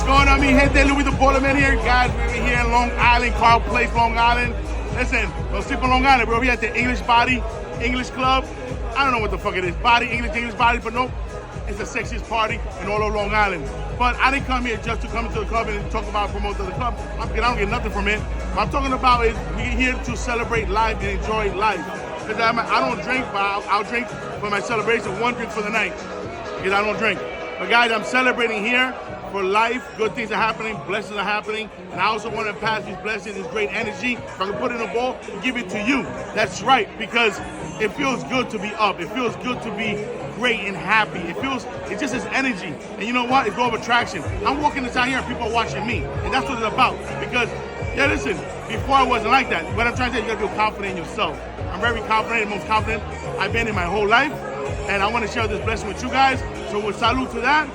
going on, mi gente? Louis the Boilerman here, guys. We're here in Long Island, Carl Place, Long Island. Listen, don't sleep on Long Island. We're here at the English Body, English Club. I don't know what the fuck it is. Body, English Body, but no, it's the sexiest party in all of Long Island. But I didn't come here just to come into the club and talk about promote the club. I don't get nothing from it. What I'm talking about is we're here to celebrate life and enjoy life. Because I don't drink, but I'll drink for my celebration, one drink for the night. Because I don't drink. But guys, I'm celebrating here for life. Good things are happening, blessings are happening. And I also want to pass these blessings, this great energy. If I can put it in a bowl and give it to you. That's right, because it feels good to be up. It feels good to be great and happy. It's just this energy. And you know what? It's law of attraction. I'm walking this out here and people are watching me. And that's what it's about. Because, yeah, listen, before I wasn't like that. What I'm trying to say is you got to feel confident in yourself. I'm very confident, the most confident I've been in my whole life. And I want to share this blessing with you guys. So with salute to that.